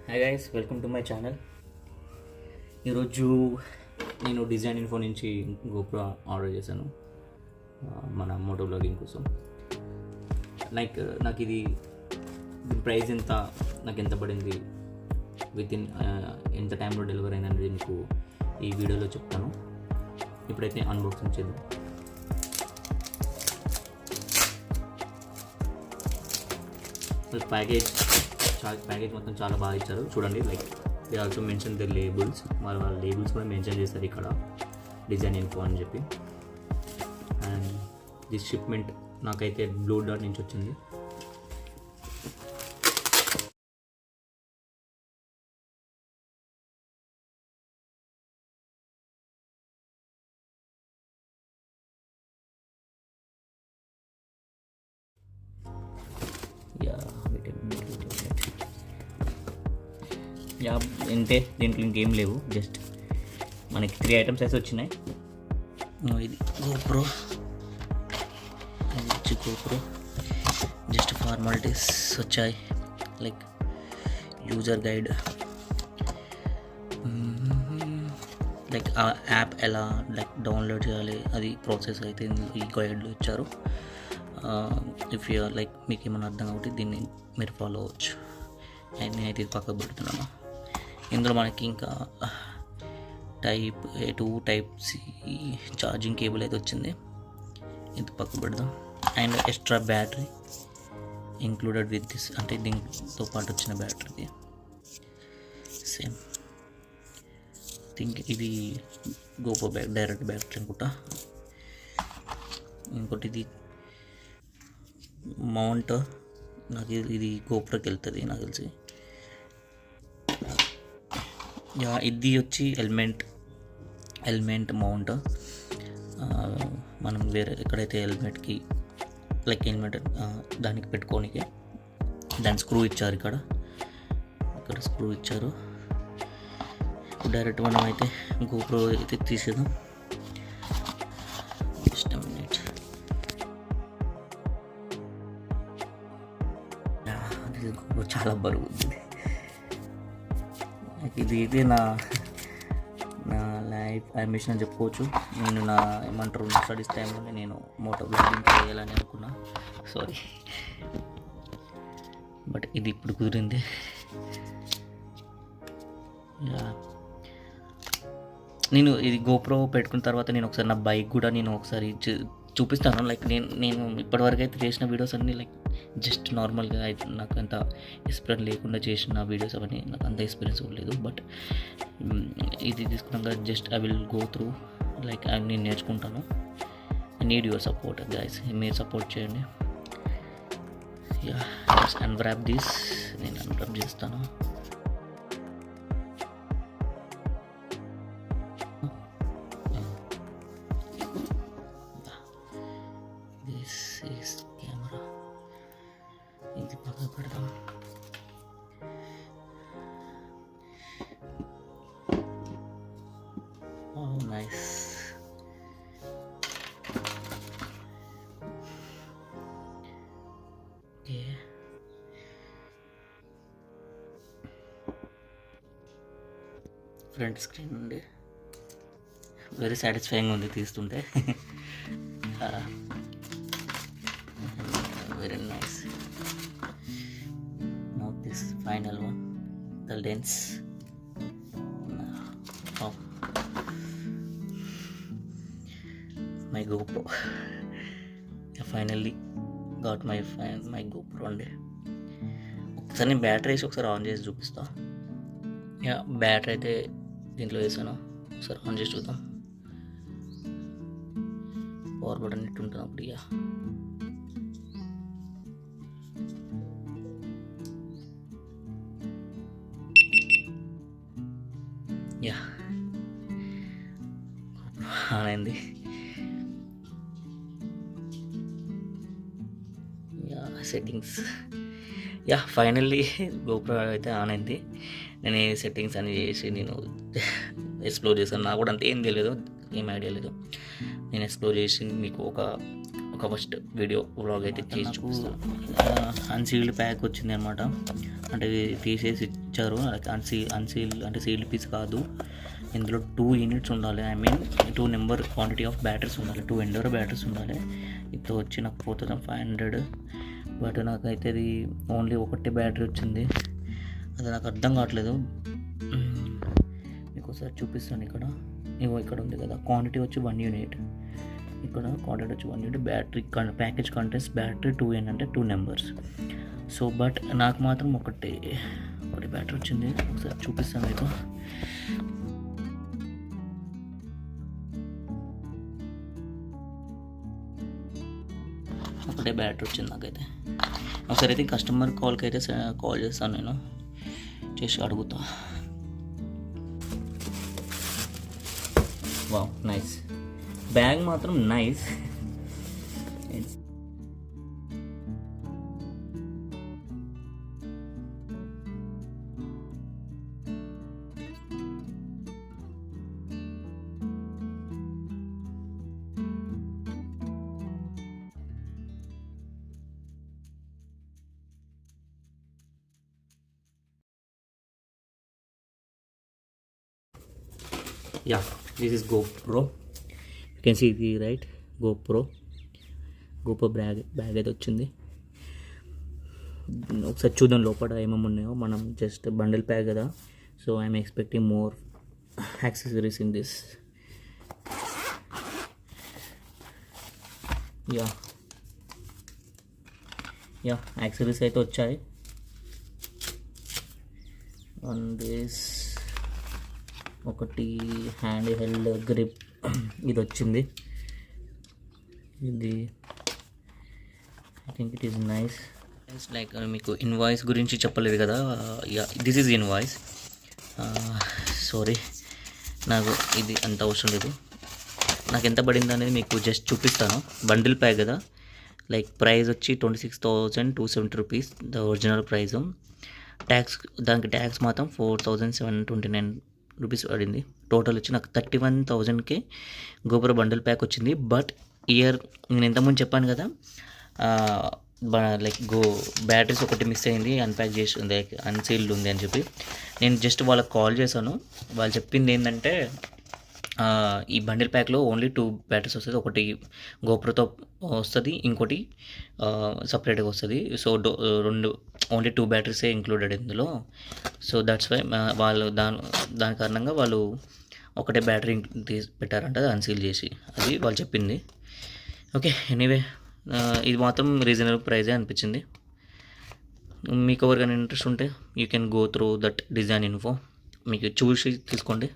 Hi guys, welcome to my channel. ఈరోజు నేను design info నుంచి గోప్రో ఆర్డర్ చేశాను మన మోటో బ్లాగింగ్ కోసం. నాకు ఇది ప్రైస్ ఎంత, నాకు ఎంత పడింది, విత్ ఇన్ ఎంత టైంలో డెలివరీ అయిందనేది మీకు ఈ వీడియోలో చెప్తాను. ఇప్పుడైతే అన్బాక్సింగ్ చేద్దాం. ప్యాకేజ్ మొత్తం చాలా బాగా ఇచ్చారు చూడండి. They also mention the labels, వాళ్ళ లేబుల్స్ కూడా మెన్షన్ చేస్తారు ఇక్కడ, డిజైన్ ఇన్ఫో అని చెప్పి. అండ్ దిస్ షిప్మెంట్ నాకైతే బ్లూ డాట్ నుంచి వచ్చింది. అంటే దీంట్లో ఇంకేం లేవు, జస్ట్ మనకి 3 ఐటమ్స్ అయితే వచ్చినాయి. ఇది గోప్రో, గోప్రో జస్ట్ ఫార్మాలిటీస్ వచ్చాయి, లైక్ యూజర్ గైడ్, లైక్ ఆ యాప్ ఎలా డౌన్లోడ్ చేయాలి అది ప్రాసెస్ అయితే ఈ గైడ్లో ఇచ్చారు. ఇఫ్ యూ లైక్ మీకు ఏమైనా అర్థం కాబట్టి దీన్ని మీరు ఫాలో అవ్వచ్చు. అండ్ నేనైతే ఇది పక్కకు పెడుతున్నాను. ఇందులో మనకి ఇంకా type A2 type C charging cable అయితే వచ్చింది, ఇది పక్కకు పెడదాం. And extra battery included with this, అంటే దీంతో పాటు వచ్చిన బ్యాటరీ సేమ్ థింక్. ఇది గోప్రో డైరెక్ట్ బ్యాటరీ అనుకుంటా. ఇంకోటి ఇది మౌంట్, నాకు ఇది గోప్రోకి వెళ్తుంది నాకు తెలిసి. ఇది వచ్చి హెల్మెట్ మౌంట్. మనం వేరే ఎక్కడైతే హెల్మెట్కి హెల్మెట్ దానికి పెట్టుకోనికి దాని స్క్రూ ఇచ్చారు, ఇక్కడ స్క్రూ ఇచ్చారు. డైరెక్ట్ మనం అయితే గోప్రో అయితే తీసేద్దాం. చాలా బరువు ఉంది. ఇది నా లైఫ్ అంబిషన్ అని చెప్పుకోవచ్చు. నేను ఏమంటారు స్టడీస్ టైంలోనే నేను మోటో బ్లాగింగ్ చేయాలని అనుకున్నా, సారీ, బట్ ఇది ఇప్పుడు కుదిరింది. నేను ఇది గోప్రో పెట్టుకున్న తర్వాత నేను ఒకసారి నా బైక్ కూడా నేను ఒకసారి చూపిస్తాను. నేను ఇప్పటివరకు అయితే చేసిన వీడియోస్ అన్నీ జస్ట్ నార్మల్గా అయితే నాకు అంత ఎక్స్పీరియన్స్ లేకుండా చేసిన వీడియోస్ అవన్నీ నాకు అంత ఎక్స్పీరియన్స్ లేదు. బట్ ఇది తీసుకున్నాక just I will go through, నేను నేర్చుకుంటాను. I need your support guys, మీరు సపోర్ట్ చేయండి. అన్వ్రాప్ దిస్, నేను అన్వ్రాప్ చేస్తాను. ఇది పక్కకు పెడదాం. నైస్. ఓకే, ఫ్రంట్ స్క్రీన్ నుండి వెరీ సాటిస్ఫైయింగ్ ఉంది తీస్తుంటే. Very nice. Now this final one, the lens. Oh, my GoPro. I finally got my GoPro అండి. ఒకసారి నేను బ్యాటరీ వేసి ఒకసారి ఆన్ చేసి చూపిస్తా. బ్యాటరీ అయితే దీంట్లో వేసాను, ఒకసారి ఆన్ చేసి చూద్దాం. పవర్ బటన్ ఇట్టు ఉంటుంది అప్పుడు. ఆన్ అయింది. సెట్టింగ్స్, ఫైనల్లీ గోప్రో అయితే ఆన్ అయింది. నేను ఏ సెట్టింగ్స్ అని చేసి నేను ఎక్స్ప్లోర్ చేశాను. నాకు కూడా అంత ఏం తెలియదు, ఏం ఐడియా లేదు. నేను ఎక్స్ప్లోర్ చేసి మీకు ఒక ఫస్ట్ వీడియో వ్లాగ్ అయితే చేసి చూపిస్తాను. అన్సీల్డ్ ప్యాక్ వచ్చింది అనమాట. అంటే తీసేసి ఇచ్చారు. అన్సీల్ అంటే సీల్డ్ పీస్ కాదు. ఇందులో 2 యూనిట్స్ ఉండాలి. I mean 2 number quantity of batteries ఉండాలి. 2 ఎండోరో బ్యాటరీస్ ఉండాలి. ఇప్పుడు వచ్చి నాకు 4500. బట్ నాకైతే అది ఓన్లీ ఒకటే బ్యాటరీ వచ్చింది. అది నాకు అర్థం కావట్లేదు. మీకు ఒకసారి చూపిస్తాను. ఇక్కడ ఉంది కదా, క్వాంటిటీ వచ్చి 1 యూనిట్. ఇక్కడ క్వాంటిటీ వచ్చి 1 unit. Battery package contents battery 2N అంటే 2 నెంబర్స్. సో బట్ నాకు మాత్రం ఒకటి బ్యాటరీ వచ్చింది. ఒకసారి చూపిస్తాను మీకు. ఒకటే బ్యాటరీ వచ్చింది నాకైతే. ఒకసారి అయితే కస్టమర్ కాల్కి అయితే కాల్ చేస్తాను, నేను చేసి అడుగుతా. Wow, nice. బ్యాగ్ మాత్రం nice. Yeah, this is GoPro. You can see the right GoPro bag అయితే వచ్చింది. ఒకసారి చూద్దాం లోపల ఏమేమి ఉన్నాయో. మనం జస్ట్ బండిల్ ప్యాక్ కదా, so I'm expecting more accessories in this. Yeah accessories అయితే వచ్చాయి. ఆన్ దిస్ ఒకటి హ్యాండ్ హెల్డ్ గ్రిప్ ఇది వచ్చింది. ఇది I think it is nice. Like మీకు ఇన్వాయిస్ గురించి చెప్పలేదు కదా. This is invoice. సారీ, నాకు ఇది అంత అవసరం లేదు. నాకు ఎంత పడింది అనేది మీకు జస్ట్ చూపిస్తాను. బండిల్ ప్యాక్ కదా, లైక్ ప్రైస్ వచ్చి 26,270 రూపీస్ ద ఒరిజినల్ ప్రైస్. దానికి ట్యాక్స్ మాత్రం 4,729 రూపీస్ పడింది. టోటల్ వచ్చి నాకు 31,000కి GoPro బండిల్ ప్యాక్ వచ్చింది. బట్ నేను ఇంతకుముందు చెప్పాను కదా, లైక్ బ్యాటరీస్ ఒకటి మిస్ అయింది, అన్ప్యాక్ చేసి ఉంది, అన్సీల్డ్ ఉంది అని చెప్పి. నేను జస్ట్ వాళ్ళకి కాల్ చేశాను. వాళ్ళు చెప్పింది ఏంటంటే ఈ బండిల్ ప్యాక్లో ఓన్లీ 2 బ్యాటరీస్ వస్తుంది. ఒకటి GoProతో వస్తుంది, ఇంకోటి సపరేట్గా వస్తుంది. సో ఓన్లీ 2 బ్యాటరీసే ఇంక్లూడెడ్ ఇందులో. సో దట్స్ వై వాళ్ళు దాని కారణంగా వాళ్ళు ఒకటే బ్యాటరీ తీసి పెట్టారంట, అన్సీల్ చేసి. అది వాళ్ళు చెప్పింది. ఓకే, ఎనీవే ఇది మాత్రం రీజనబుల్ ప్రైజే అనిపించింది. మీకు ఎవరికైనా ఇంట్రెస్ట్ ఉంటే you can go through that design info. మీకు చూసి తీసుకోండి.